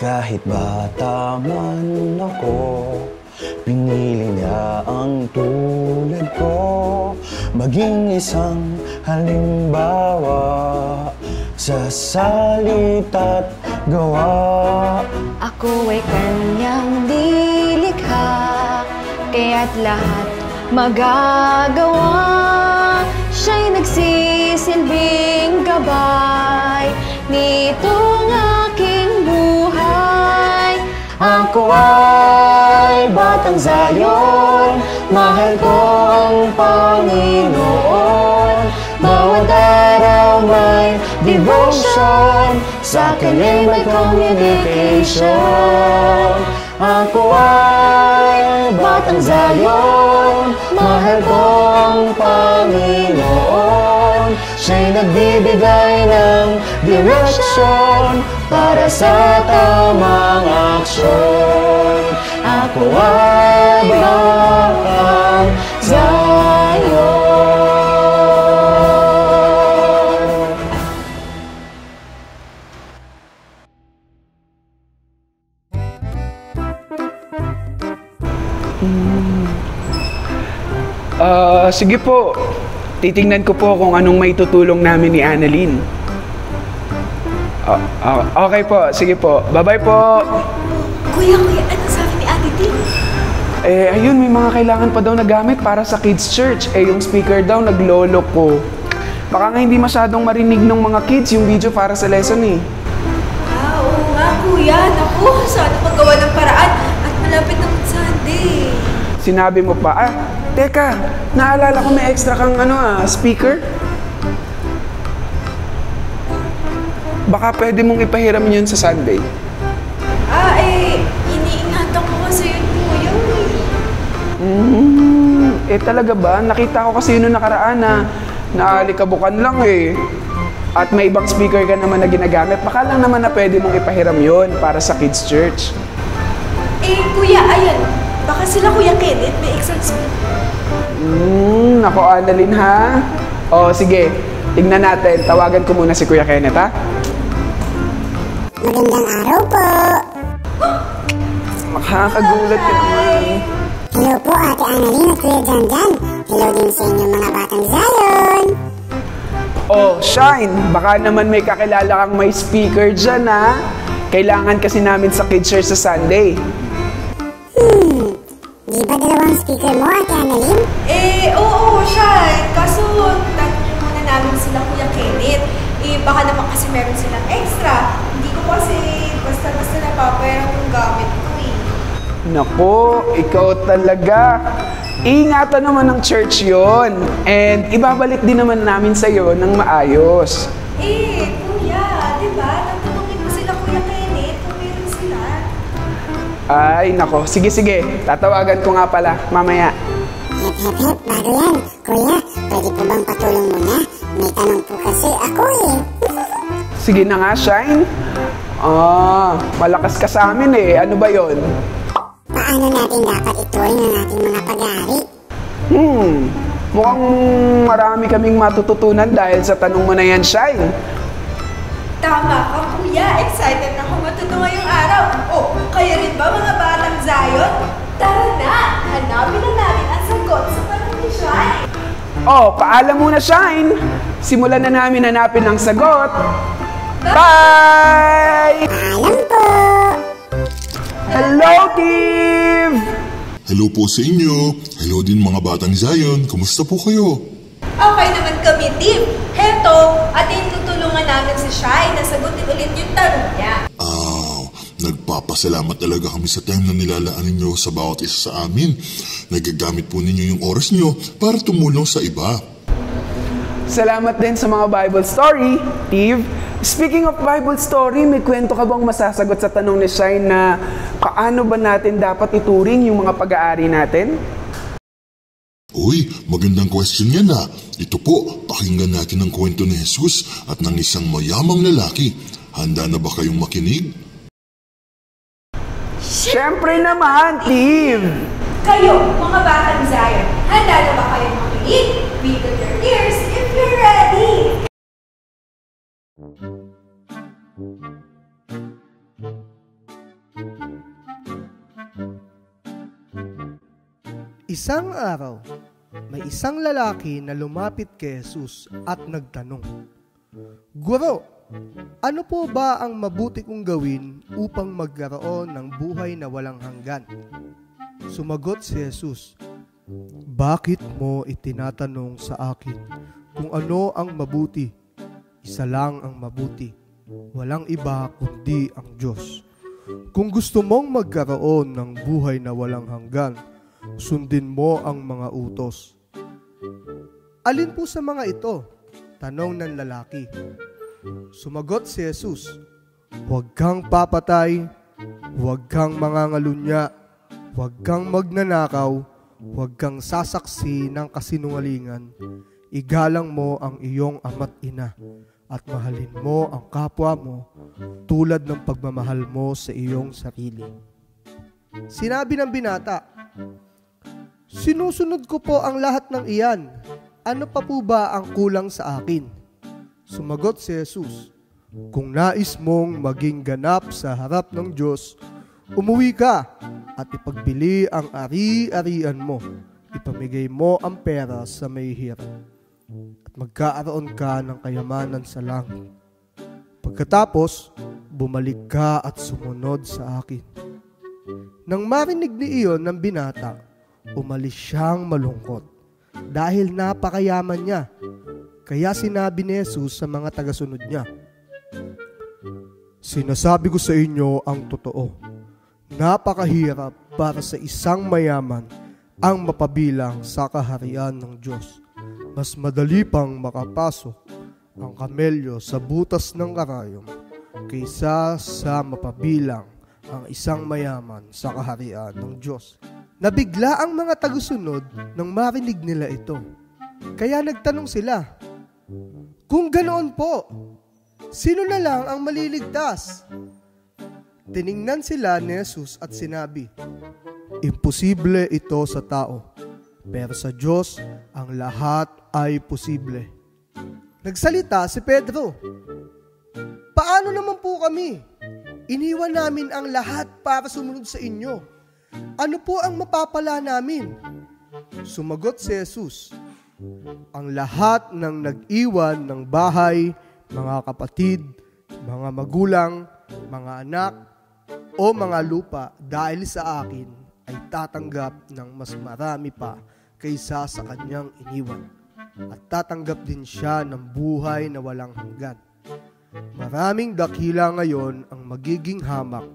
Kahit bata man ako, pinili niya ang tulad ko, maging isang halimbawa sa salita't gawa. Ako ay kanyang nilikha, kaya't lahat magagawa. Siya'y nagsisilbing gabay nitong aking buhay. Ako ay batang Zion, mahal ko ang Panginoon. Bawat araw may devotion, sa kanya'y may communication. Ako ay batang Zion, mahal ko ang Panginoon. Siya'y nagbibigay ng direction para sa tamang aksyon. Ako ay batang Zion. Sige po. Titingnan ko po kung anong may tutulong namin ni Annalyn. Okay po. Sige po. Bye-bye po. Kuya, ano sabi ni Ate Tin? Ayun, may mga kailangan pa daw na gamit para sa kids church. Yung speaker daw naglolo ko. Baka nga hindi masyadong marinig ng mga kids yung video para sa lesson eh. Oo nga, kuya. Naku, sana magawa ng paraan at malapit na mag-Sunday. Sinabi mo pa, teka, naalala ko may extra kang speaker? Baka pwede mong ipahiram yun sa Sunday. Iniingatan ko kasi yun, kuya. Talaga ba? Nakita ko kasi yun nung nakaraan na naalikabukan lang eh. At may ibang speaker ka naman na ginagamit. Baka lang naman na pwede mong ipahiram yun para sa kids church. Kuya, ayan. Baka sila Kuya Kenneth may extra speaker. Nako, Annalyn ha? Sige. Tignan natin. Tawagan ko muna si Kuya Kenneth ha? Magandang araw po. Makakagulat ka naman. Hello po, Ate Annalyn at Kuya Janjan. Hello din sa inyo mga batang Zion. Shine! Baka naman may kakilala kang may speaker dyan ha? Kailangan kasi namin sa kids church sa Sunday. Di ba dalawang speaker mo, Ate Annalyn? Oo, Shine. Kaso, tatanungin muna namin sila Kuya Kenneth. Baka naman kasi meron silang extra. Hindi ko kasi basta-basta napapayaran yung gamit ko eh. Nako, ikaw talaga. Ingatan naman ng church yon. And ibabalik din naman namin sa'yo ng maayos. Kuya, di ba? Tatanungin mo sila Kuya Kenneth kung meron sila. Ay, nako. Sige. Tatawagan ko nga pala. Mamaya. Hep, bago yan. Kuya, pwede po bang patulong muna? May tanong po kasi ako eh. Sige na nga, Shine. Malakas ka sa amin eh. Ano ba yon? Paano natin dapat ituring ang ating mga pag-aari? Mukhang marami kaming matututunan dahil sa tanong mo na yan, Shine. Tama ka, Kuya. Excited na ako matuto ngayong araw. Kayo rin ba mga batang Zion? Tara na! Hanapin na natin ang sagot sa tanong ni Shine. Paalam muna, Shine. Simulan na namin hanapin ang sagot. Bye! Paalam po! Hello, Steve! Hello po sa inyo. Hello din mga batang Zion. Kumusta po kayo? Okay naman kami, Tim. Heto, atin tutulungan namin si Shine na sagutin ulit yung tanong niya. Nagpapasalamat talaga kami sa time na nilalaan ninyo sa bawat isa sa amin. Nagagamit po ninyo yung oras nyo para tumulong sa iba. Salamat din sa mga Bible story, Steve. Speaking of Bible story, may kwento ka bang masasagot sa tanong ni Shine na paano ba natin dapat ituring yung mga pag-aari natin? Uy, magandang question yan ha. Ito po, pakinggan natin ang kwento ni Jesus at ng isang mayamang lalaki. Handa na ba kayong makinig? Siyempre naman, Steve! Kayo, mga batang Zion, handa na ba kayong makinig? Wiggle your ears if you're ready! Isang araw, may isang lalaki na lumapit kay Jesus at nagtanong, "Guro, ano po ba ang mabuti kong gawin upang magkaroon ng buhay na walang hanggan?" Sumagot si Jesus, "Bakit mo itinatanong sa akin kung ano ang mabuti? Isa lang ang mabuti, walang iba kundi ang Diyos. Kung gusto mong magkaroon ng buhay na walang hanggan, sundin mo ang mga utos." "Alin po sa mga ito?" tanong ng lalaki. Sumagot si Jesus, "Huwag kang papatay, huwag kang mangangalunya, huwag kang magnanakaw, huwag kang sasaksi ng kasinungalingan, igalang mo ang iyong ama't ina, at mahalin mo ang kapwa mo tulad ng pagmamahal mo sa iyong sarili." Sinabi ng binata, "Sinusunod ko po ang lahat ng iyan. Ano pa po ba ang kulang sa akin?" Sumagot si Jesus, "Kung nais mong maging ganap sa harap ng Diyos, umuwi ka at ipagbili ang ari-arian mo. Ipamigay mo ang pera sa may hirap, at magkaaroon ka ng kayamanan sa langit. Pagkatapos, bumalik ka at sumunod sa akin." Nang marinig ni iyon ng binata, umalis siyang malungkot dahil napakayaman niya. Kaya sinabi ni Jesus sa mga tagasunod niya, "Sinasabi ko sa inyo ang totoo. Napakahirap para sa isang mayaman ang mapabilang sa kaharian ng Diyos. Mas madali pang makapasok ang kamelyo sa butas ng karayom kaysa sa mapabilang ang isang mayaman sa kaharian ng Diyos." Nabigla ang mga tagasunod nang marinig nila ito. Kaya nagtanong sila, "Kung ganoon po, sino na lang ang maliligtas?" Tiningnan sila ni Jesus at sinabi, "Imposible ito sa tao, pero sa Diyos ang lahat ay posible." Nagsalita si Pedro, "Paano naman po kami? Iniwan namin ang lahat para sumunod sa inyo. Ano po ang mapapala namin?" Sumagot si Jesus, "Ang lahat ng nag-iwan ng bahay, mga kapatid, mga magulang, mga anak, o mga lupa dahil sa akin ay tatanggap ng mas marami pa kaysa sa kanyang iniwan, at tatanggap din siya ng buhay na walang hanggan. Maraming dakila ngayon ang magiging hamak,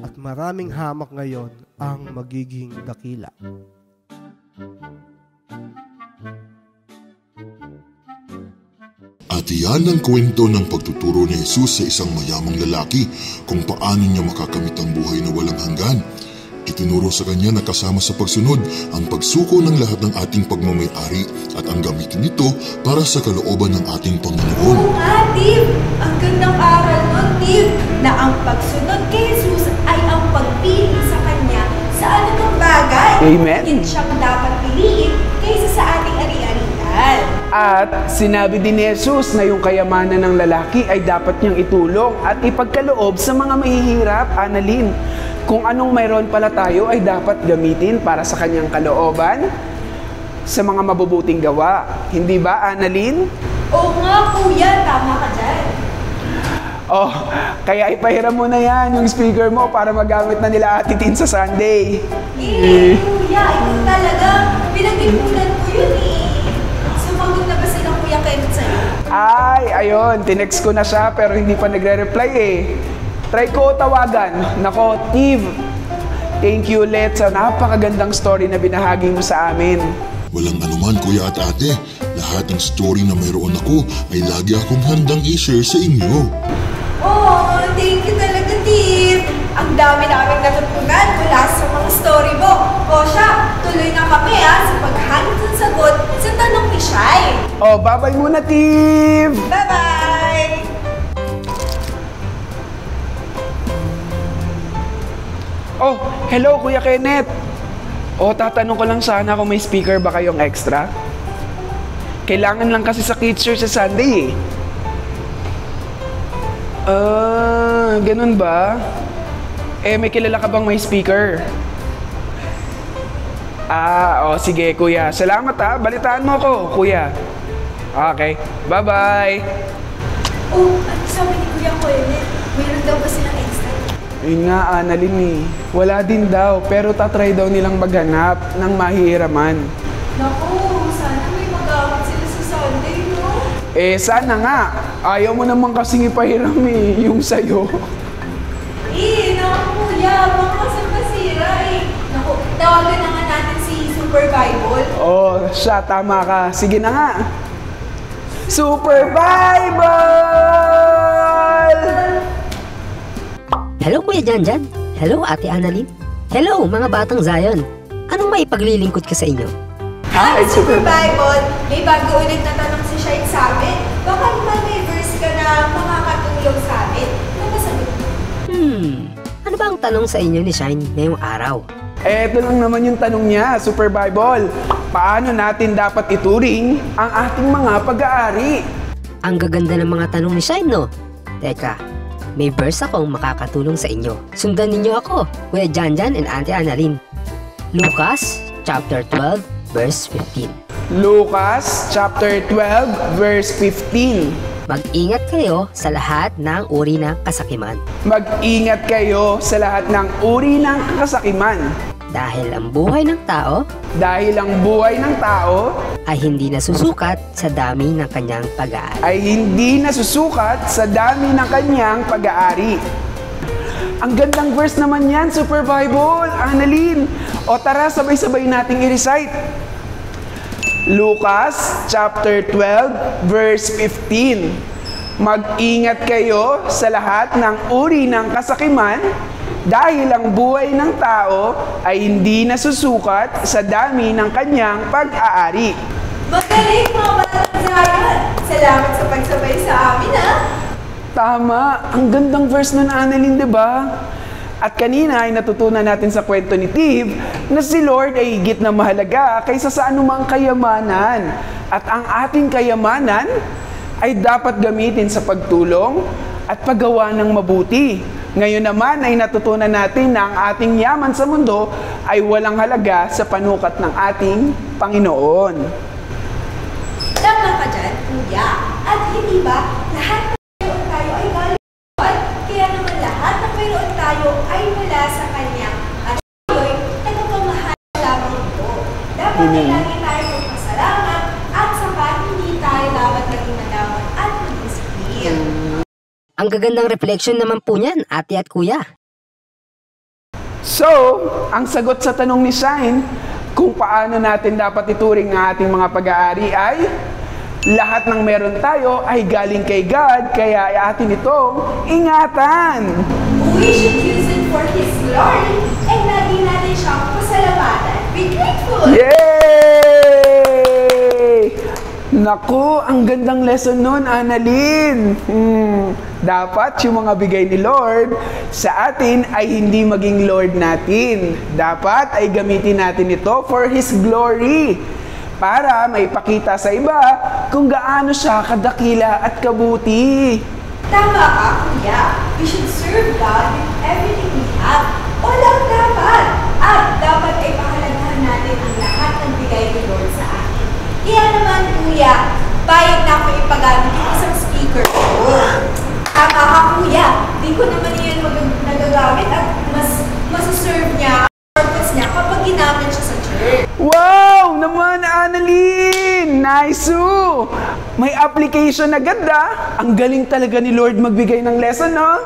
at maraming hamak ngayon ang magiging dakila." At iyan ang kwento ng pagtuturo ni Jesus sa isang mayamang lalaki kung paano niya makakamit ang buhay na walang hanggan. Itinuro sa kanya na kasama sa pagsunod ang pagsuko ng lahat ng ating pagmamayari at ang gamitin ito para sa kalooban ng ating Panginoon. Oo nga, Steve! Ang gandang aral nun, Steve, na ang pagsunod kay Jesus ay ang pagpili sa Kanya sa anumang bagay. Amen. Yun siyang dapat piliin kaysa sa ating ari-arian. At sinabi din ni Jesus na yung kayamanan ng lalaki ay dapat niyang itulong at ipagkaloob sa mga mahihirap, Annalyn. Kung anong mayroon pala tayo ay dapat gamitin para sa kanyang kalooban, sa mga mabubuting gawa. Hindi ba, Annalyn? Oo nga, kuya. Tama ka dyan. Oh, kaya ipahiram mo na yan, yung speaker mo, para magamit na nila Ate Tin sa Sunday. Kuya, ito talaga. Pinag-ipunan ko yun Sumagot na ba sila, Kuya Kenneth, sa'yo? Ay, ayun, tinext ko na siya pero hindi pa nagre-reply Try ko tawagan. Nako, Steve, thank you ulit sa napakagandang story na binahagi mo sa amin. Walang anuman, kuya at ate. Lahat ng story na mayroon ako ay lagi akong handang i-share sa inyo. Oh, thank you talaga, Steve. Ang dami namin natutunan mula sa mga story mo. O siya, tuloy na kami sa paghanap ng sagot sa tanong ni Shai. Oh, bye-bye muna, Steve! Bye-bye! Oh, hello, Kuya Kenneth. Oh, tatanong ko lang sana kung may speaker ba kayong extra. Kailangan lang kasi sa Kids Church sa Sunday ganun ba? May kilala ka bang may speaker? Sige kuya. Salamat ha. Balitaan mo ko, kuya. Okay. Bye-bye. Oh, ano sabi ni Kuya Kenneth? Mayroon daw ba silang extra? Yun nga, Annalyn eh. Wala din daw, pero tatry daw nilang maghanap ng mahihiraman. Naku, sana may magamit sila sa Sunday, no? Sana nga. Ayaw mo naman kasing ipahiram yung sayo. Naku Kuya, baka kasi masira Naku, tawagan na nga natin si Super Bible. Siya, tama ka. Sige na nga. Super Bible! Hello Kuya Janjan. Hello Ate Annalyn. Hello mga batang Zion. Anong may paglilingkod ka sa inyo? Hi, Super Bible, may bago ulit na tanong si Shine sa amin. Baka naman may verse ka na makakatulong sa amin. Ano masagot mo? Ano ba ang tanong sa inyo ni Shine ngayong araw? Eto lang naman yung tanong niya, Super Bible. Paano natin dapat ituring ang ating mga pag-aari? Ang gaganda ng mga tanong ni Shine, no? Teka, may verse akong makakatulong sa inyo. Sundan ninyo ako, Kuya Janjan and Auntie Annalyn. Lucas chapter 12, verse 15. Lucas chapter 12, verse 15. Mag-ingat kayo sa lahat ng uri ng kasakiman. Mag-ingat kayo sa lahat ng uri ng kasakiman. Dahil ang buhay ng tao Dahil ang buhay ng tao ay hindi nasusukat sa dami ng kanyang pag-aari. ay hindi nasusukat sa dami ng kanyang pag-aari. Ang gandang verse naman yan, Super Bible, Annalyn. O tara, sabay-sabay nating i-recite. Lucas chapter 12, verse 15. Mag-ingat kayo sa lahat ng uri ng kasakiman dahil ang buhay ng tao ay hindi nasusukat sa dami ng kanyang pag-aari. Magaling mga batang Zion! Salamat sa pagsabay sa amin, ha? Tama, ang gandang verse nun, Annalyn, di ba? At kanina ay natutunan natin sa kwento ni Tiv na si Lord ay higit na mahalaga kaysa sa anumang kayamanan. At ang ating kayamanan ay dapat gamitin sa pagtulong at paggawa ng mabuti. Ngayon naman ay natutunan natin na ang ating yaman sa mundo ay walang halaga sa panukat ng ating Panginoon. Tama ka dyan, Kuya. At hindi ba, lahat ng mayroon tayo ay galing sa Lord? Kaya naman lahat ng mayroon tayo ay mula sa Kanya. At tayo'y nagpapamahal lamang ito. Dapat ay lagi tayo magpasalamat at saka hindi tayo dapat maging madamot at maging sakit. Ang gagandang reflection naman po niyan, ate at kuya. So, ang sagot sa tanong ni Shine, kung paano natin dapat ituring ang ating mga pag-aari ay lahat ng meron tayo ay galing kay God, kaya ay atin itong ingatan. We should use it for His glory and lagi natin siyang pasalamatan. Be grateful! Yay! Naku, ang gandang lesson nun, Annalyn. Dapat yung mga bigay ni Lord sa atin ay hindi maging Lord natin. Dapat ay gamitin natin ito for His glory. Para maipakita sa iba kung gaano siya kadakila at kabuti. Tama ka, Kuya. We should serve God with everything we have. Walang dapat. At dapat ay pahalagahan natin ang lahat ng bigay ni Lord sa atin. Kaya naman, Kuya, payag na ako ipagamit yung isang speaker ko. Tama ka, Kuya. Di ko naman yun nagagamit at mas masaserve niya ang purpose niya kapag ginamit siya sa church. Wow! Naman, Annalyn! Nice! May application agad ah! Ang galing talaga ni Lord magbigay ng lesson, no?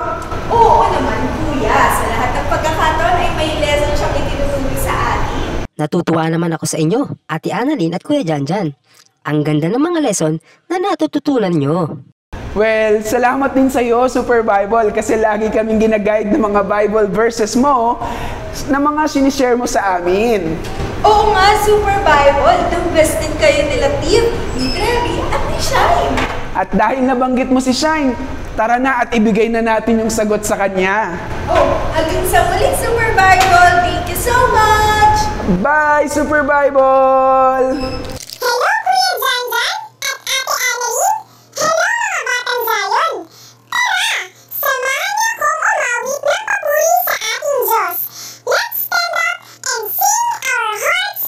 Oo naman, Kuya. Sa lahat ng pagkakataon ay may lesson siyang itinuturo sa atin. Natutuwa naman ako sa inyo, ate Annalyn at kuya Janjan. Ang ganda ng mga lesson na natututunan nyo. Well, salamat din sa iyo, Super Bible, kasi lagi kaming ginaguide ng mga Bible verses mo na mga sinishare mo sa amin. Oo nga, Super Bible. The best din kayo nila Tiv, ni Trevi, at ni Shine. At dahil nabanggit mo si Shine, tara na at ibigay na natin yung sagot sa kanya. Oh, hanggang sa muli, Super Bible. Thank you so much! Bye, Super Bible! Hello, Kuya Janjan at Ate Annalyn. Hello, mga batang Zion. Tara, samahan niyo akong umawit ng papuri sa ating Diyos. Let's stand up and sing our hearts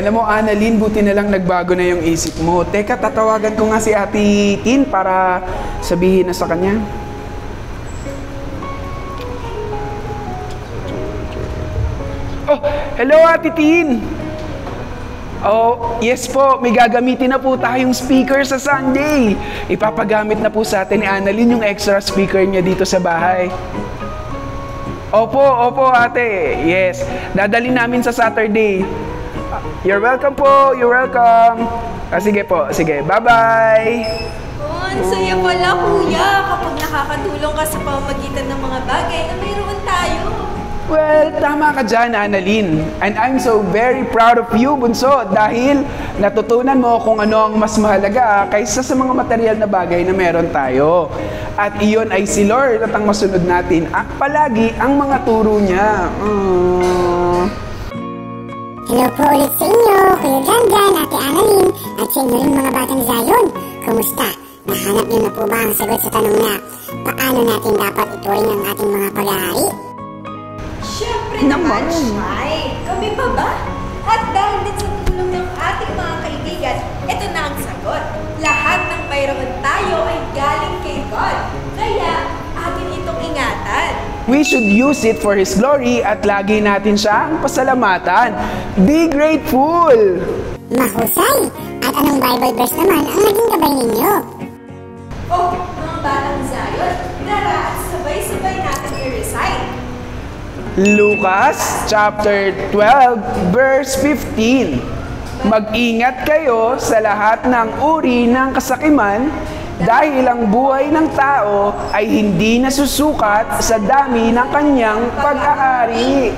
Alam mo, Annalyn, buti na lang nagbago na yung isip mo. Teka, tatawagan ko nga si Ate Tin para sabihin na sa kanya. Oh, hello Ate Tin! Oh, yes po, may gagamitin na po tayong speaker sa Sunday. Ipapagamit na po sa atin ni Annalyn yung extra speaker niya dito sa bahay. Opo ate, yes. Dadali namin sa Saturday. You're welcome po, you're welcome. Sige po, sige, bye-bye. Oh, ang saya pala kuya kapag nakakatulong ka sa pamamagitan ng mga bagay na mayroon tayo. Well, tama ka dyan, Annalyn. And I'm so very proud of you, Bunso, dahil natutunan mo kung ano ang mas mahalaga kaysa sa mga material na bagay na meron tayo. At iyon ay si Lord at ang masunod natin at palagi ang mga turo niya. Hello po ulit sa inyo, Kuya Janjan, Ate Annalyn, at sa inyo rin mga batang Zion. Kumusta? Nahanap niyo na po ba ang sagot sa tanong na paano natin dapat ituring ang ating mga pag-aari? Siyempre naman, Shai. Kami pa ba? At dahil din sa tulong ng ating mga kaibigan, ito na ang sagot. Lahat ng mayroon tayo ay galing kay God. Kaya, atin itong ingatan. We should use it for His glory at lagi natin siyang pasalamatan. Be grateful! Mahusay! At anong Bible verse naman ang naging gabay ninyo? Oh, mga batang Zion, tara at sabay-sabay natin i-recite. Lucas chapter 12 verse 15. Mag-ingat kayo sa lahat ng uri ng kasakiman dahil ang buhay ng tao ay hindi nasusukat sa dami ng kanyang pag-aari.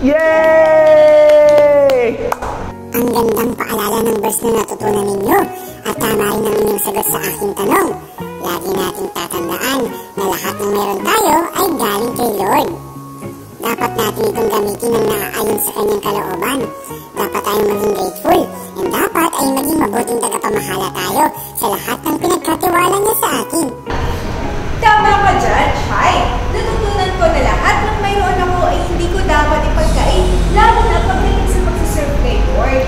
Yay! Ang gandang paalala ng verse na natutunan ninyo at tama rin ang inyong sagot sa aking tanong. Lagi nating tatandaan na lahat ng meron tayo ay galing kay Lord. Dapat natin itong gamitin ng naaayon sa kanyang kalooban. Dapat tayong maging grateful. And dapat ay maging mabuting tagapamahala tayo sa lahat ng pinagkatiwala niya sa atin. Tama ka dyan, Shai. Natutunan ko na lahat ng mayroon ako ay hindi ko dapat ipagkain, lalo na pagdating sa pagsiserve kay Lord.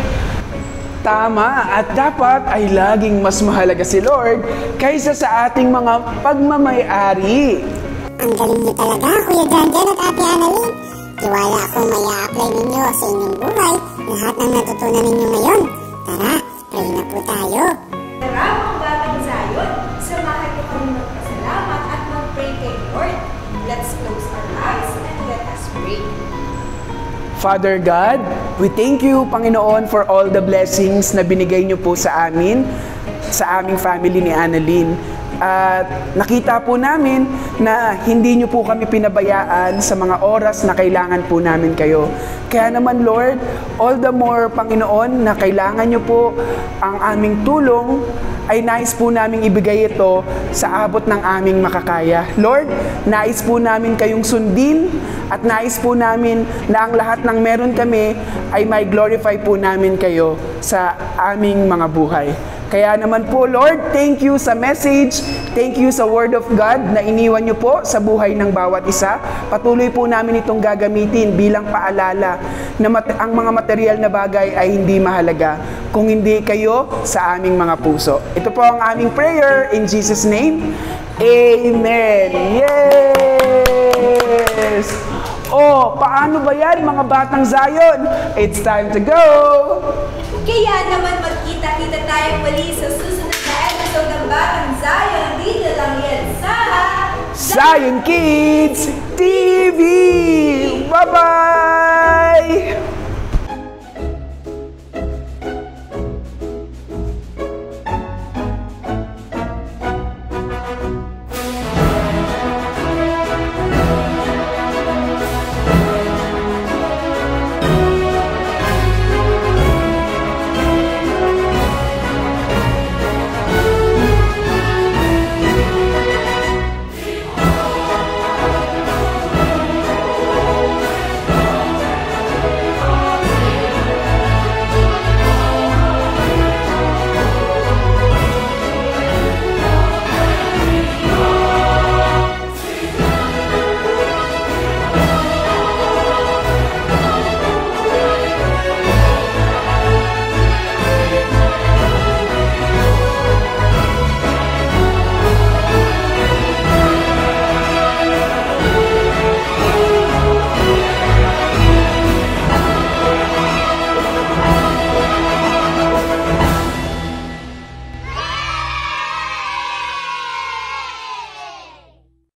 Tama, at dapat ay laging mas mahalaga si Lord kaysa sa ating mga pagmamay-ari. Ang galing niyo talaga, Kuya Janjan at Ate Annalyn. Tiwala akong may a-apply ninyo sa inyong buhay lahat ng natutunan ninyo ngayon. Tara, pray na po tayo. Tara mga batang Zion, samahan ko kami magpasalamat at mag-pray kay Lord. Let's close our eyes and let us pray. Father God, we thank you, Panginoon, for all the blessings na binigay niyo po sa amin, sa aming family ni Annalyn. At nakita po namin na hindi niyo po kami pinabayaan sa mga oras na kailangan po namin kayo. Kaya naman, Lord, all the more, Panginoon, na kailangan niyo po ang aming tulong, ay nais po namin ibigay ito sa abot ng aming makakaya. Lord, nais po namin kayong sundin at nais po namin na ang lahat ng meron kami ay may glorify po namin kayo sa aming mga buhay. Kaya naman po, Lord, thank you sa message, thank you sa Word of God na iniwan niyo po sa buhay ng bawat isa. Patuloy po namin itong gagamitin bilang paalala na ang mga material na bagay ay hindi mahalaga kung hindi kayo sa aming mga puso. Ito po ang aming prayer in Jesus' name. Amen! Yes! Oh, paano ba yan mga batang Zion? It's time to go! Kaya naman magkita-kita tayo muli sa susunod na episode ng Batang Zion. Dito lang yan sa Zion Kids TV! Bye-bye!